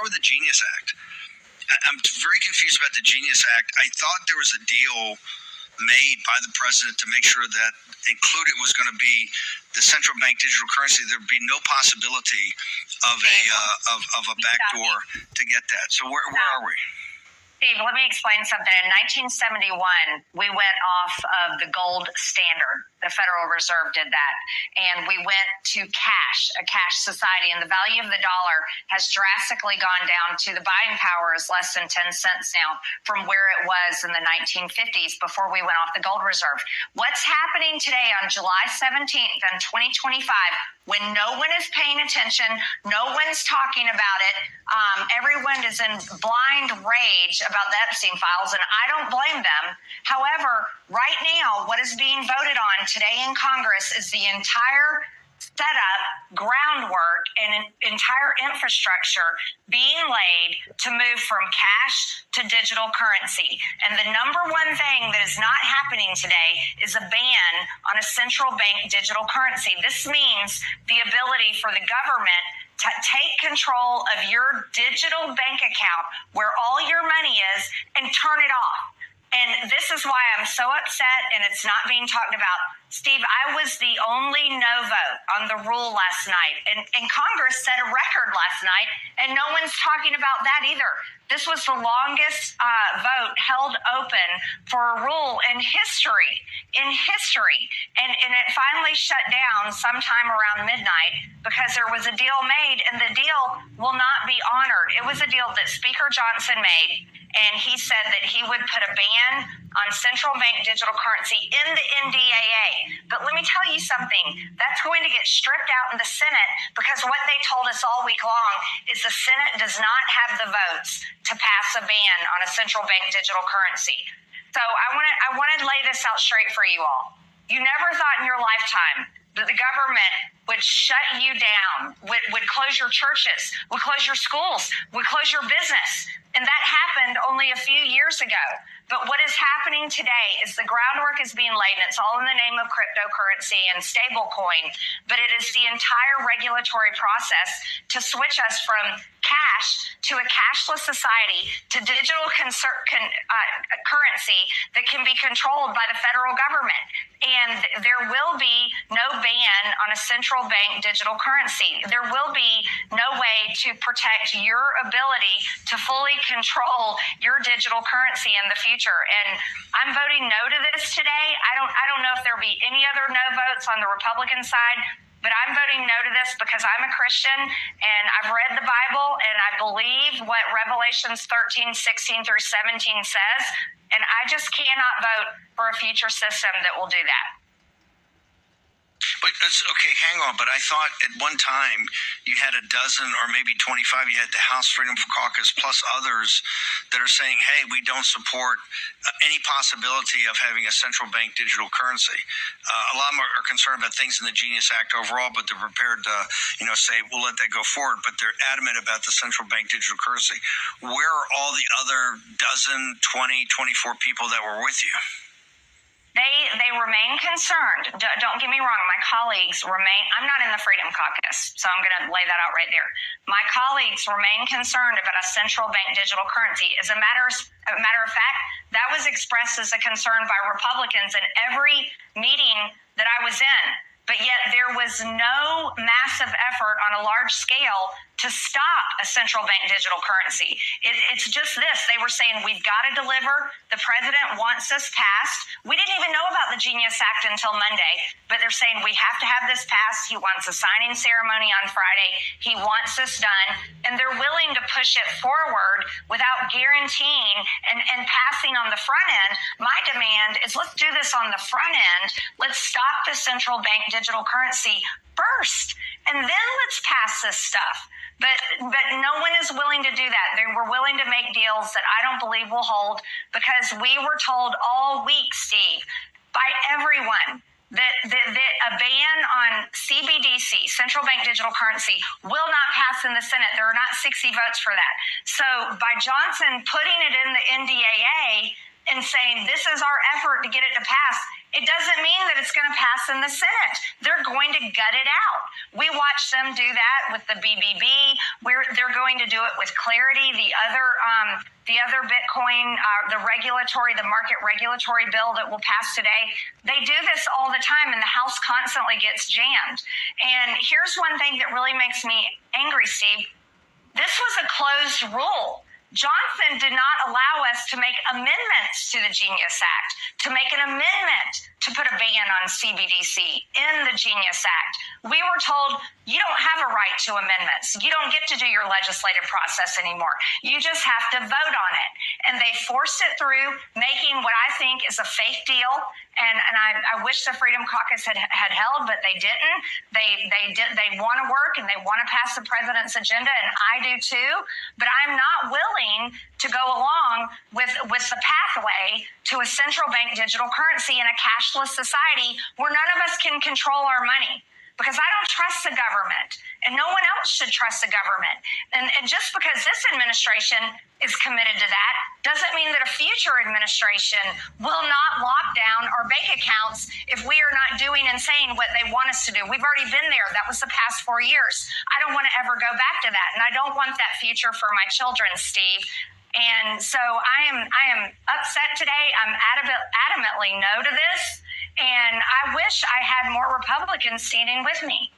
start with the Genius Act. I'm very confused about the Genius Act. I thought there was a deal made by the president to make sure that included was going to be the central bank digital currency. There'd be no possibility of a backdoor to get that. So where are we? Steve, let me explain something. In 1971, we went off of the gold standard. The Federal Reserve did that. And we went to cash, a cash society. And the value of the dollar has drastically gone down to the buying power is less than 10 cents now from where it was in the 1950s before we went off the gold reserve. What's happening today on July 17th in 2025 when no one is paying attention, no one's talking about it, everyone is in blind rage about the Epstein files, and I don't blame them. However, right now, what is being voted on today in Congress is the entire setup, groundwork, and an entire infrastructure being laid to move from cash to digital currency. And the number one thing that is not happening today is a ban on a central bank digital currency. This means the ability for the government to take control of your digital bank account where all your money is and turn it off. And this is why I'm so upset and it's not being talked about. Steve, I was the only no vote on the rule last night. And Congress set a record last night, and no one's talking about that either. This was the longest vote held open for a rule in history. And it finally shut down sometime around midnight because there was a deal made, and the deal will not be honored. It was a deal that Speaker Johnson made, and he said that he would put a ban on central bank digital currency in the NDAA. But let me tell you something, that's going to get stripped out in the Senate because what they told us all week long is the Senate does not have the votes to pass a ban on a central bank digital currency. So I want to lay this out straight for you all. You never thought in your lifetime that the government would shut you down, would close your churches, would close your schools, would close your business. And that happened only a few years ago. But what is happening today is the groundwork is being laid, and it's all in the name of cryptocurrency and stablecoin. But it is the entire regulatory process to switch us from cash to a cashless society to digital currency that can be controlled by the federal government. And there will be no ban on a central bank digital currency. There will be no way to protect your ability to fully control your digital currency in the future. And I'm voting no to this today. I don't know if there'll be any other no votes on the Republican side, but I'm voting no to this because I'm a Christian and I've read the Bible and I believe what Revelations 13, 16 through 17 says. And I just cannot vote for a future system that will do that. But okay, hang on. But I thought at one time you had a dozen or maybe 25. You had the House Freedom Caucus plus others that are saying, hey, we don't support any possibility of having a central bank digital currency. A lot of them are concerned about things in the Genius Act overall, but they're prepared to, say, we'll let that go forward. But they're adamant about the central bank digital currency. Where are all the other dozen, 20, 24 people that were with you? They remain concerned. Don't get me wrong. My colleagues remain. I'm not in the Freedom Caucus, so I'm going to lay that out right there. My colleagues remain concerned about a central bank digital currency. As a matter of fact, that was expressed as a concern by Republicans in every meeting that I was in. But yet there was no massive effort on a large scale to stop a central bank digital currency. It's just this. They were saying, we've got to deliver. The president wants us passed. We didn't even know about the Genius Act until Monday, but they're saying we have to have this passed. He wants a signing ceremony on Friday. He wants this done. And they're willing to push it forward without guaranteeing and passing on the front end. My demand is let's do this on the front end. Let's stop the central bank digital currency first, and then let's pass this stuff. But no one is willing to do that. They were willing to make deals that I don't believe will hold because we were told all week, Steve, by everyone that a ban on CBDC, central bank digital currency, will not pass in the Senate. There are not 60 votes for that. So by Johnson putting it in the NDAA, and saying this is our effort to get it to pass, it doesn't mean that it's going to pass in the Senate. They're going to gut it out. We watched them do that with the BBB. They're going to do it with Clarity, the other Bitcoin, the market regulatory bill that will pass today. They do this all the time, and the House constantly gets jammed. And here's one thing that really makes me angry, Steve. This was a closed rule. Johnson did not allow us to make amendments to the Genius Act, to make an amendment to put a ban on CBDC in the Genius Act. We were told you don't have a right to amendments. You don't get to do your legislative process anymore. You just have to vote on it. And they forced it through, making what I think is a fake deal. And I wish the Freedom Caucus had held, but they didn't. They want to work and they want to pass the president's agenda, and I do too. But I'm not willing to go along with the pathway to a central bank digital currency in a cashless society where none of us can control our money. Because I don't trust the government, and no one else should trust the government. And just because this administration is committed to that doesn't mean that a future administration will not lock down our bank accounts if we are not doing and saying what they want us to do. We've already been there. That was the past 4 years. I don't want to ever go back to that, and I don't want that future for my children, Steve. And so I am upset today. I'm adamantly no to this. And I wish I had more Republicans standing with me.